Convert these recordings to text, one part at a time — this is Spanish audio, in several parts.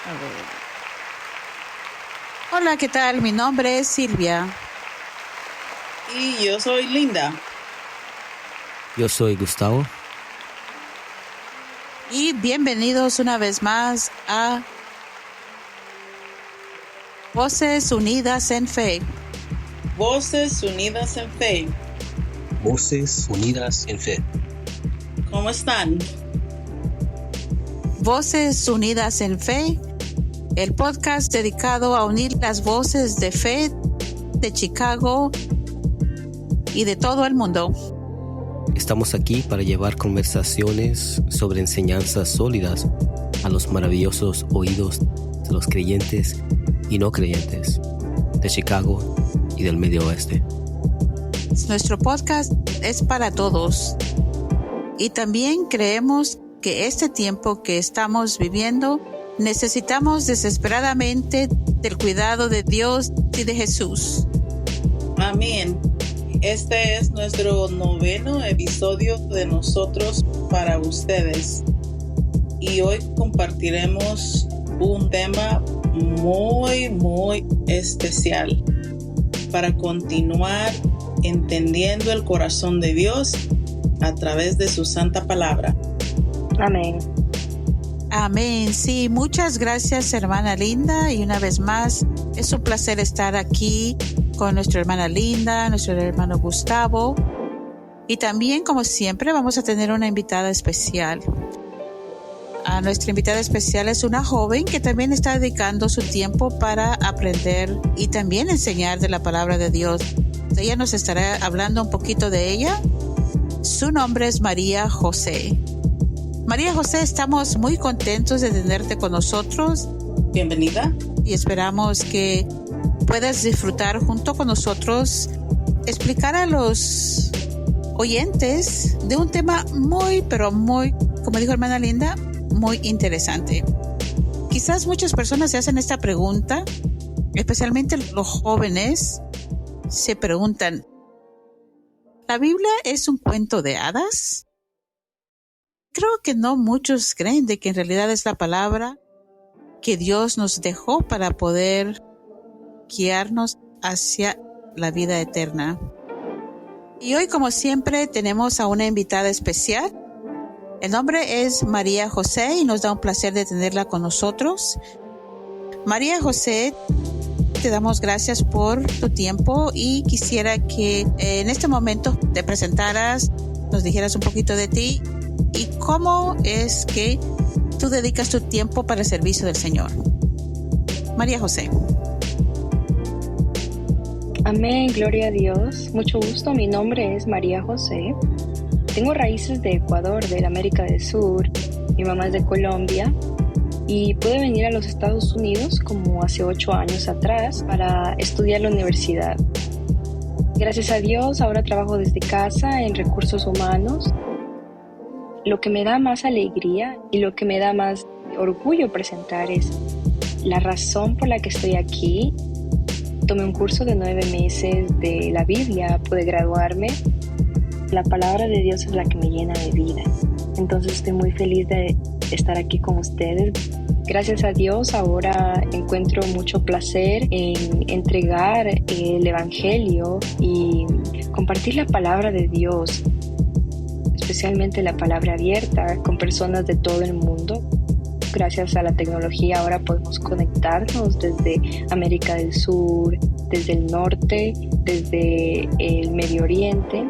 A ver. Hola, ¿qué tal? Mi nombre es Silvia. Y yo soy Linda. Yo soy Gustavo. Y bienvenidos una vez más a Voces Unidas en Fe. Voces Unidas en Fe. Voces Unidas en Fe. ¿Cómo están? Voces Unidas en Fe, el podcast dedicado a unir las voces de fe de Chicago y de todo el mundo. Estamos aquí para llevar conversaciones sobre enseñanzas sólidas a los maravillosos oídos de los creyentes y no creyentes de Chicago y del Medio Oeste. Nuestro podcast es para todos y también creemos que este tiempo que estamos viviendo necesitamos desesperadamente del cuidado de Dios y de Jesús. Amén. Este es nuestro 9º episodio de nosotros para ustedes. Y hoy compartiremos un tema muy especial para continuar entendiendo el corazón de Dios a través de su santa palabra. Amén. Amén. Sí, muchas gracias, hermana Linda. Y una vez más, es un placer estar aquí con nuestra hermana Linda, nuestro hermano Gustavo. Y también, como siempre, vamos a tener una invitada especial. Nuestra invitada especial es una joven que también está dedicando su tiempo para aprender y también enseñar de la palabra de Dios. Ella nos estará hablando un poquito de ella. Su nombre es María José. María José, estamos muy contentos de tenerte con nosotros. Bienvenida. Y esperamos que puedas disfrutar junto con nosotros, explicar a los oyentes de un tema muy, como dijo hermana Linda, muy interesante. Quizás muchas personas se hacen esta pregunta, especialmente los jóvenes se preguntan, ¿la Biblia es un cuento de hadas? Creo que no muchos creen de que en realidad es la palabra que Dios nos dejó para poder guiarnos hacia la vida eterna. Y hoy, como siempre, tenemos a una invitada especial. El nombre es María José y nos da un placer de tenerla con nosotros. María José, te damos gracias por tu tiempo y quisiera que en este momento te presentaras, nos dijeras un poquito de ti y cómo es que tú dedicas tu tiempo para el servicio del Señor. María José. Amén, gloria a Dios. Mucho gusto, mi nombre es María José. Tengo raíces de Ecuador, de la América del Sur. Mi mamá es de Colombia y pude venir a los Estados Unidos como hace 8 años atrás para estudiar la universidad. Gracias a Dios, ahora trabajo desde casa en recursos humanos. Lo que me da más alegría y lo que me da más orgullo presentar es la razón por la que estoy aquí. Tomé un curso de 9 meses de la Biblia, pude graduarme. La palabra de Dios es la que me llena de vida. Entonces estoy muy feliz de estar aquí con ustedes. Gracias a Dios ahora encuentro mucho placer en entregar el Evangelio y compartir la palabra de Dios, especialmente la palabra abierta con personas de todo el mundo. Gracias a la tecnología ahora podemos conectarnos desde América del Sur, desde el norte, desde el Medio Oriente.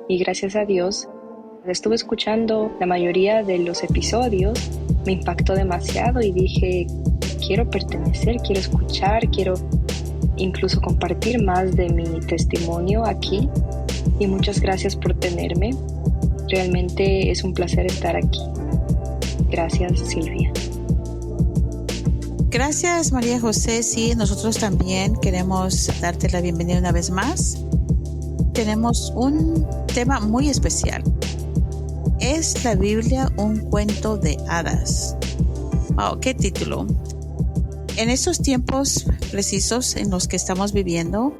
Y gracias a Dios, estuve escuchando la mayoría de los episodios, me impactó demasiado y dije, quiero pertenecer, quiero escuchar, quiero incluso compartir más de mi testimonio aquí. Y muchas gracias por tenerme. Realmente es un placer estar aquí. Gracias, Silvia. Gracias, María José. Sí, nosotros también queremos darte la bienvenida una vez más. Tenemos un tema muy especial. ¿Es la Biblia un cuento de hadas? Wow, qué título. En estos tiempos precisos en los que estamos viviendo,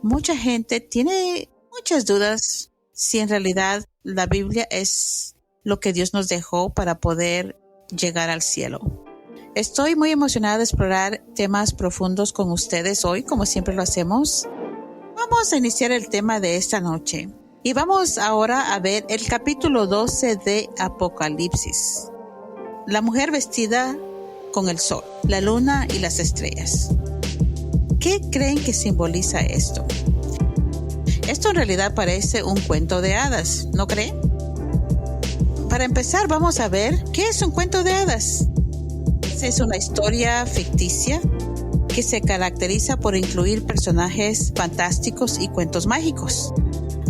mucha gente tiene muchas dudas si en realidad la Biblia es lo que Dios nos dejó para poder llegar al cielo. Estoy muy emocionada de explorar temas profundos con ustedes hoy, como siempre lo hacemos. Vamos a iniciar el tema de esta noche y vamos ahora a ver el capítulo 12 de Apocalipsis. La mujer vestida con el sol, la luna y las estrellas. ¿Qué creen que simboliza esto? Esto en realidad parece un cuento de hadas, ¿no creen? Para empezar, vamos a ver qué es un cuento de hadas. Es una historia ficticia que se caracteriza por incluir personajes fantásticos y cuentos mágicos.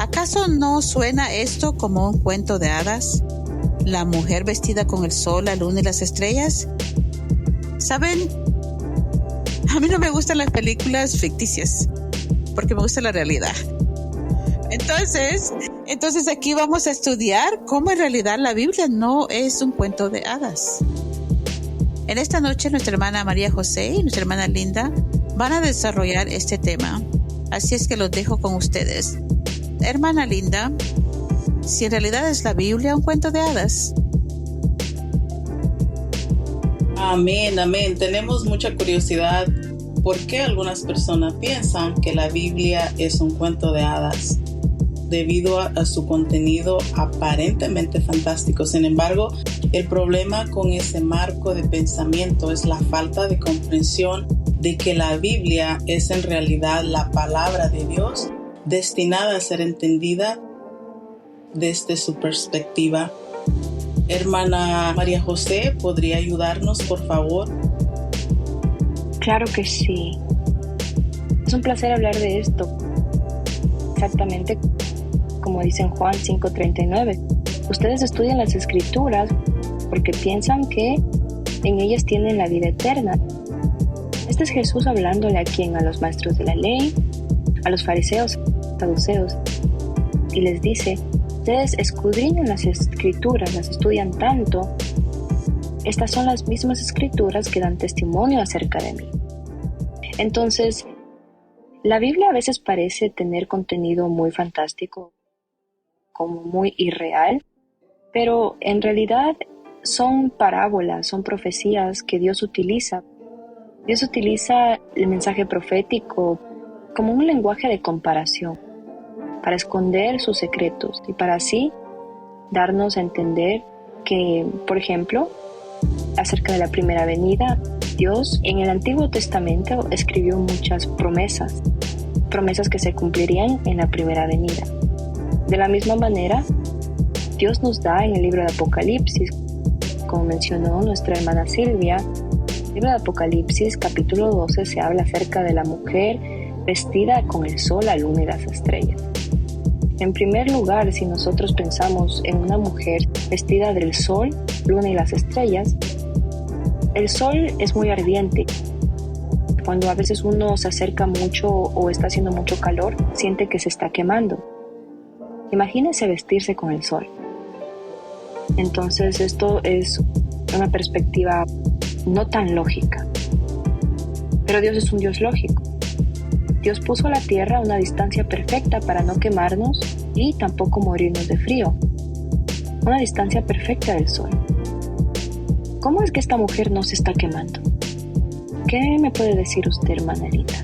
¿Acaso no suena esto como un cuento de hadas? La mujer vestida con el sol, la luna y las estrellas. ¿Saben? A mí no me gustan las películas ficticias porque me gusta la realidad. Entonces aquí vamos a estudiar cómo en realidad la Biblia no es un cuento de hadas. En esta noche nuestra hermana María José y nuestra hermana Linda van a desarrollar este tema. Así es que los dejo con ustedes. Hermana Linda, si en realidad es la Biblia un cuento de hadas. Amén, amén. Tenemos mucha curiosidad por qué algunas personas piensan que la Biblia es un cuento de hadas, debido a su contenido aparentemente fantástico. Sin embargo, el problema con ese marco de pensamiento es la falta de comprensión de que la Biblia es en realidad la palabra de Dios, destinada a ser entendida desde su perspectiva. Hermana María José, ¿podría ayudarnos, por favor? Claro que sí. Es un placer hablar de esto. Exactamente como dice en Juan 5:39. Ustedes estudian las Escrituras porque piensan que en ellas tienen la vida eterna. Este es Jesús hablándole a quién, a los maestros de la ley, a los fariseos, saduceos, y les dice: ustedes escudriñan las Escrituras, las estudian tanto. Estas son las mismas Escrituras que dan testimonio acerca de mí. Entonces, la Biblia a veces parece tener contenido muy fantástico, como muy irreal, pero en realidad son parábolas, son profecías que Dios utiliza. Dios utiliza el mensaje profético como un lenguaje de comparación para esconder sus secretos y para así darnos a entender que, por ejemplo, acerca de la primera venida, Dios en el Antiguo Testamento escribió muchas promesas que se cumplirían en la primera venida. De la misma manera, Dios nos da en el libro de Apocalipsis, como mencionó nuestra hermana Silvia, el libro de Apocalipsis capítulo 12 se habla acerca de la mujer vestida con el sol, la luna y las estrellas. En primer lugar, si nosotros pensamos en una mujer vestida del sol, luna y las estrellas, el sol es muy ardiente. Cuando a veces uno se acerca mucho o está haciendo mucho calor, siente que se está quemando. Imagínense vestirse con el sol. Entonces esto es una perspectiva no tan lógica. Pero Dios es un Dios lógico. Dios puso a la tierra a una distancia perfecta para no quemarnos y tampoco morirnos de frío. Una distancia perfecta del sol. ¿Cómo es que esta mujer no se está quemando? ¿Qué me puede decir usted, hermana Linda?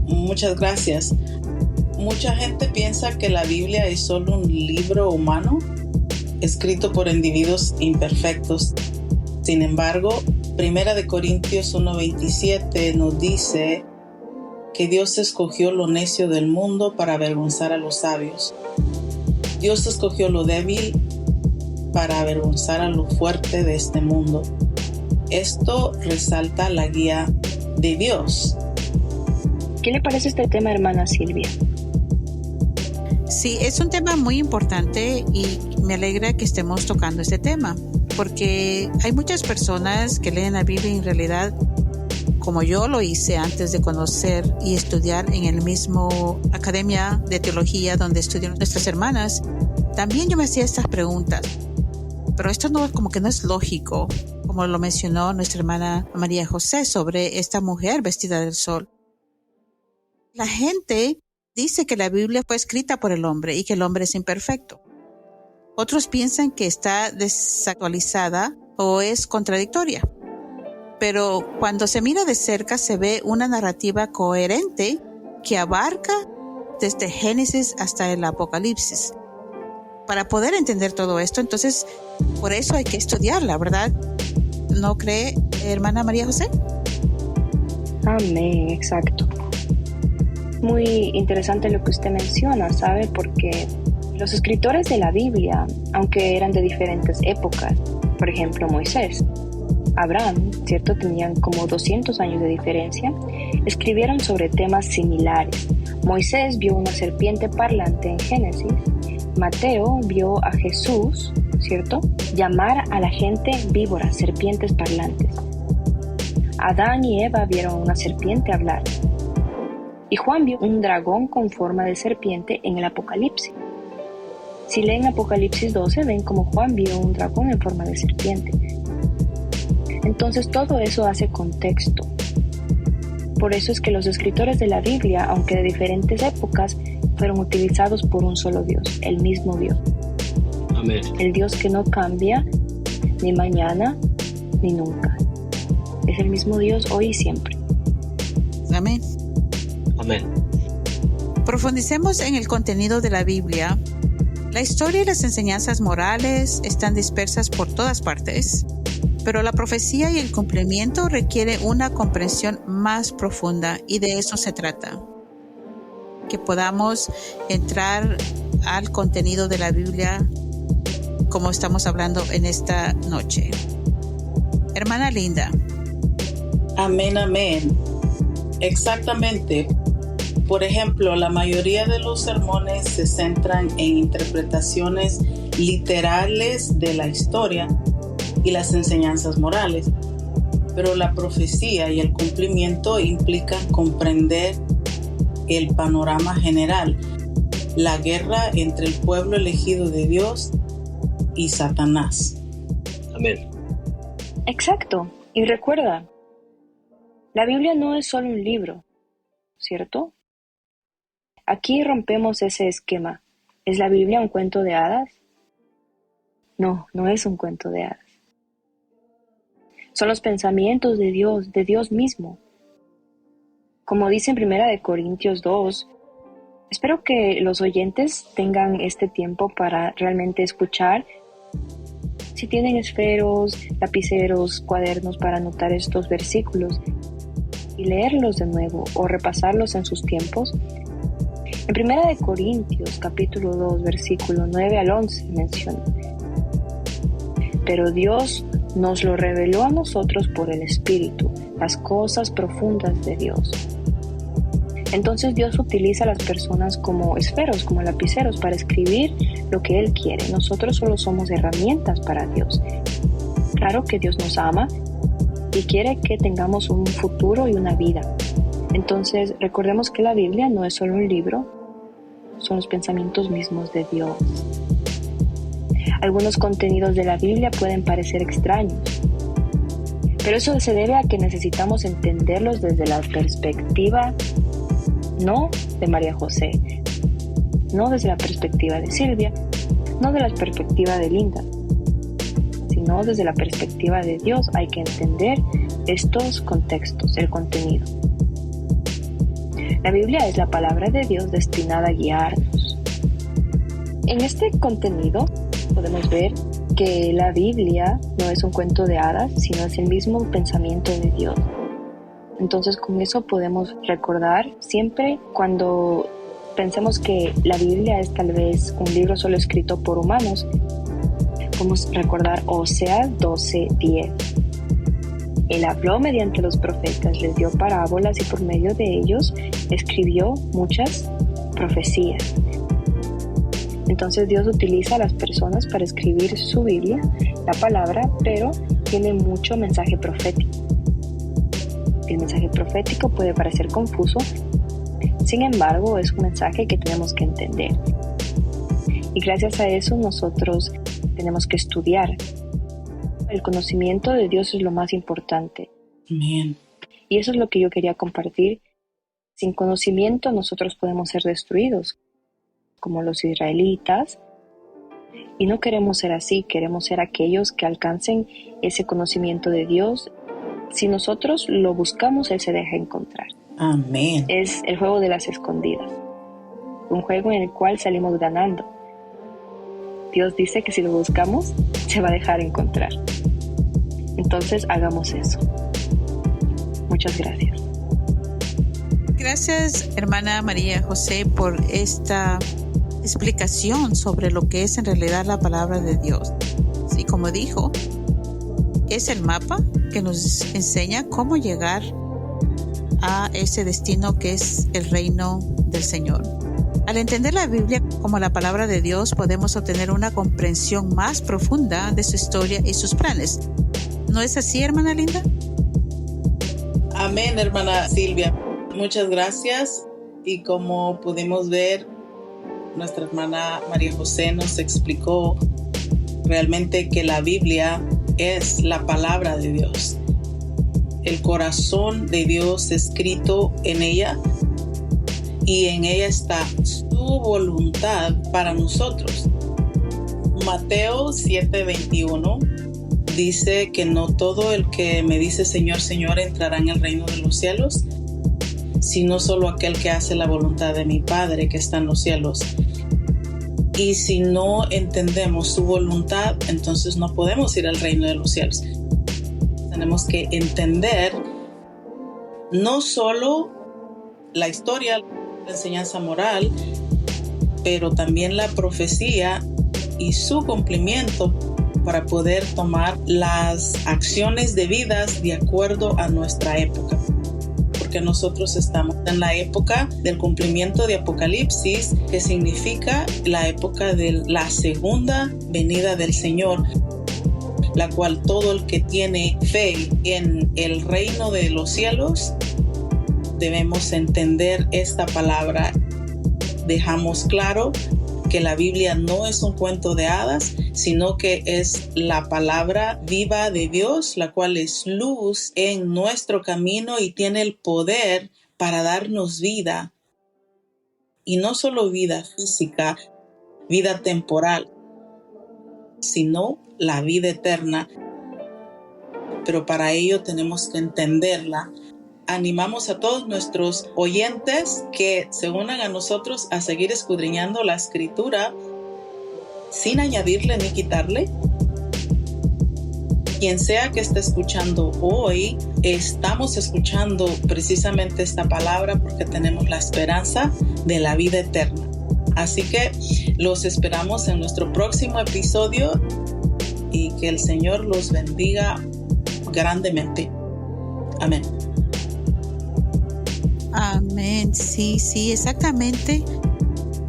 Muchas gracias. Mucha gente piensa que la Biblia es solo un libro humano escrito por individuos imperfectos. Sin embargo, 1 Corintios 1:27 nos dice que Dios escogió lo necio del mundo para avergonzar a los sabios. Dios escogió lo débil para avergonzar a lo fuerte de este mundo. Esto resalta la guía de Dios. ¿Qué le parece este tema, hermana Silvia? Sí, es un tema muy importante y me alegra que estemos tocando este tema, porque hay muchas personas que leen la Biblia y en realidad, como yo lo hice antes de conocer y estudiar en el mismo academia de teología donde estudian nuestras hermanas, también yo me hacía estas preguntas. Pero esto no, como que no es lógico, como lo mencionó nuestra hermana María José sobre esta mujer vestida del sol. La gente dice que la Biblia fue escrita por el hombre y que el hombre es imperfecto. Otros piensan que está desactualizada o es contradictoria. Pero cuando se mira de cerca se ve una narrativa coherente que abarca desde Génesis hasta el Apocalipsis. Para poder entender todo esto, entonces, por eso hay que estudiarla, ¿verdad? ¿No cree, hermana María José? Amén, exacto. Muy interesante lo que usted menciona, ¿sabe? Porque los escritores de la Biblia, aunque eran de diferentes épocas, por ejemplo Moisés, Abraham, ¿cierto? Tenían como 200 años de diferencia, escribieron sobre temas similares. Moisés vio una serpiente parlante en Génesis, Mateo vio a Jesús, ¿cierto?, llamar a la gente víboras, serpientes parlantes. Adán y Eva vieron una serpiente hablar. Y Juan vio un dragón con forma de serpiente en el Apocalipsis. Si leen Apocalipsis 12, ven como Juan vio un dragón en forma de serpiente. Entonces todo eso hace contexto. Por eso es que los escritores de la Biblia, aunque de diferentes épocas, fueron utilizados por un solo Dios, el mismo Dios. Amén. El Dios que no cambia, ni mañana, ni nunca. Es el mismo Dios hoy y siempre. Amén. Amén. Profundicemos en el contenido de la Biblia. La historia y las enseñanzas morales están dispersas por todas partes, pero la profecía y el cumplimiento requiere una comprensión más profunda y de eso se trata. Que podamos entrar al contenido de la Biblia como estamos hablando en esta noche. Hermana Linda. Amén, amén. Exactamente. Por ejemplo, la mayoría de los sermones se centran en interpretaciones literales de la historia y las enseñanzas morales, pero la profecía y el cumplimiento implican comprender el panorama general, la guerra entre el pueblo elegido de Dios y Satanás. Amén. Exacto. Y recuerda, la Biblia no es solo un libro, ¿cierto? Aquí rompemos ese esquema. ¿Es la Biblia un cuento de hadas? No, no es un cuento de hadas. Son los pensamientos de Dios mismo. Como dice en 1 Corintios 2, espero que los oyentes tengan este tiempo para realmente escuchar. Si tienen esferos, lapiceros, cuadernos para anotar estos versículos y leerlos de nuevo o repasarlos en sus tiempos. En 1 Corintios capítulo 2, versículo 9 al 11 menciona: pero Dios nos lo reveló a nosotros por el Espíritu, las cosas profundas de Dios. Entonces Dios utiliza a las personas como esferos, como lapiceros, para escribir lo que Él quiere. Nosotros solo somos herramientas para Dios. Claro que Dios nos ama y quiere que tengamos un futuro y una vida. Entonces recordemos que la Biblia no es solo un libro, son los pensamientos mismos de Dios. Algunos contenidos de la Biblia pueden parecer extraños, pero eso se debe a que necesitamos entenderlos desde la perspectiva no de María José, no desde la perspectiva de Silvia, no de la perspectiva de Linda, sino desde la perspectiva de Dios. Hay que entender estos contextos, el contenido. La Biblia es la palabra de Dios destinada a guiarnos. En este contenido podemos ver que la Biblia no es un cuento de hadas, sino es el mismo pensamiento de Dios. Entonces con eso podemos recordar siempre cuando pensemos que la Biblia es tal vez un libro solo escrito por humanos, podemos recordar Oseas 12:10. Él habló mediante los profetas, les dio parábolas y por medio de ellos escribió muchas profecías. Entonces Dios utiliza a las personas para escribir su Biblia, la palabra, pero tiene mucho mensaje profético. El mensaje profético puede parecer confuso, sin embargo es un mensaje que tenemos que entender. Y gracias a eso nosotros tenemos que estudiar. El conocimiento de Dios es lo más importante. Amén. Y eso es lo que yo quería compartir. Sin conocimiento nosotros podemos ser destruidos, como los israelitas. Y no queremos ser así, queremos ser aquellos que alcancen ese conocimiento de Dios. Si nosotros lo buscamos, Él se deja encontrar. Amén. Es el juego de las escondidas, un juego en el cual salimos ganando. Dios dice que si lo buscamos, se va a dejar encontrar. Entonces hagamos eso. Muchas gracias. Gracias, hermana María José, por esta explicación sobre lo que es en realidad la palabra de Dios. Sí, como dijo, es el mapa que nos enseña cómo llegar a ese destino que es el reino del Señor. Al entender la Biblia como la palabra de Dios, podemos obtener una comprensión más profunda de su historia y sus planes. ¿No es así, hermana linda? Amén, hermana Silvia. Muchas gracias. Y como pudimos ver, nuestra hermana María José nos explicó realmente que la Biblia es la palabra de Dios, el corazón de Dios escrito en ella, y en ella está su voluntad para nosotros. Mateo 7:21 dice que no todo el que me dice Señor, Señor entrará en el reino de los cielos, sino solo aquel que hace la voluntad de mi Padre que está en los cielos. Y si no entendemos su voluntad, entonces no podemos ir al reino de los cielos. Tenemos que entender no solo la historia, la enseñanza moral, pero también la profecía y su cumplimiento para poder tomar las acciones debidas de acuerdo a nuestra época. Porque nosotros estamos en la época del cumplimiento de Apocalipsis, que significa la época de la segunda venida del Señor, la cual todo el que tiene fe en el reino de los cielos, debemos entender esta palabra. Dejamos claro que la Biblia no es un cuento de hadas, sino que es la palabra viva de Dios, la cual es luz en nuestro camino y tiene el poder para darnos vida. Y no solo vida física, vida temporal, sino la vida eterna. Pero para ello tenemos que entenderla. Animamos a todos nuestros oyentes que se unan a nosotros a seguir escudriñando la Escritura sin añadirle ni quitarle. Quien sea que esté escuchando hoy, estamos escuchando precisamente esta palabra porque tenemos la esperanza de la vida eterna. Así que los esperamos en nuestro próximo episodio y que el Señor los bendiga grandemente. Amén. Amén, sí, exactamente.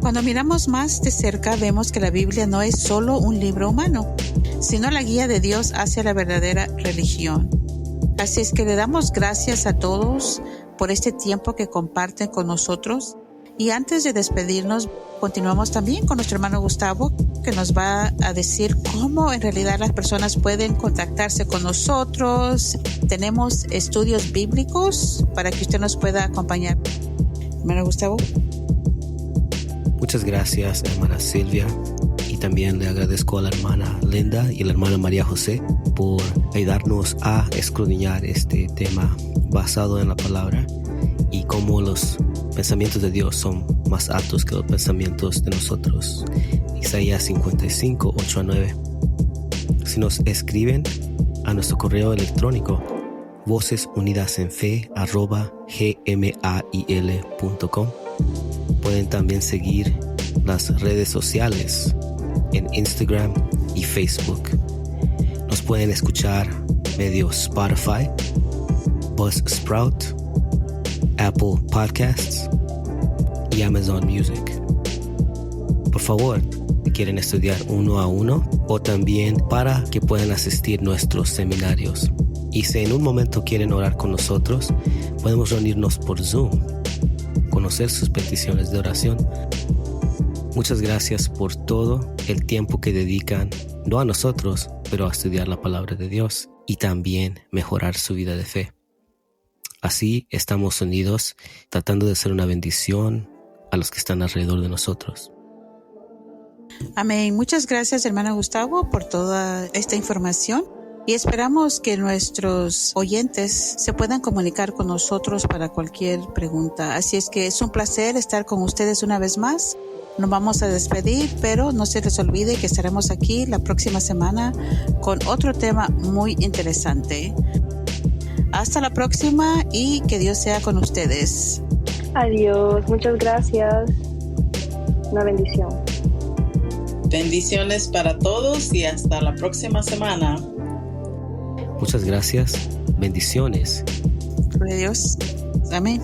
Cuando miramos más de cerca, vemos que la Biblia no es solo un libro humano, sino la guía de Dios hacia la verdadera religión. Así es que le damos gracias a todos por este tiempo que comparten con nosotros. Y antes de despedirnos, continuamos también con nuestro hermano Gustavo, que nos va a decir cómo en realidad las personas pueden contactarse con nosotros. Tenemos estudios bíblicos para que usted nos pueda acompañar. Hermano Gustavo. Muchas gracias, hermana Silvia. Y también le agradezco a la hermana Linda y a la hermana María José por ayudarnos a escudriñar este tema basado en la palabra y cómo los pensamientos de Dios son más altos que los pensamientos de nosotros. Isaías 55, 8 a 9. Si nos escriben a nuestro correo electrónico vocesunidasenfe@gmail.com. Pueden también seguir las redes sociales en Instagram y Facebook. Nos pueden escuchar medio Spotify, Buzzsprout, Apple Podcasts y Amazon Music. Por favor, si quieren estudiar uno a uno o también para que puedan asistir nuestros seminarios. Y si en un momento quieren orar con nosotros, podemos reunirnos por Zoom, conocer sus peticiones de oración. Muchas gracias por todo el tiempo que dedican, no a nosotros, pero a estudiar la palabra de Dios y también mejorar su vida de fe. Así estamos unidos, tratando de ser una bendición a los que están alrededor de nosotros. Amén. Muchas gracias, hermano Gustavo, por toda esta información. Y esperamos que nuestros oyentes se puedan comunicar con nosotros para cualquier pregunta. Así es que es un placer estar con ustedes una vez más. Nos vamos a despedir, pero no se les olvide que estaremos aquí la próxima semana con otro tema muy interesante. Hasta la próxima y que Dios sea con ustedes. Adiós, muchas gracias. Una bendición. Bendiciones para todos y hasta la próxima semana. Muchas gracias. Bendiciones. Gloria a Dios. Amén.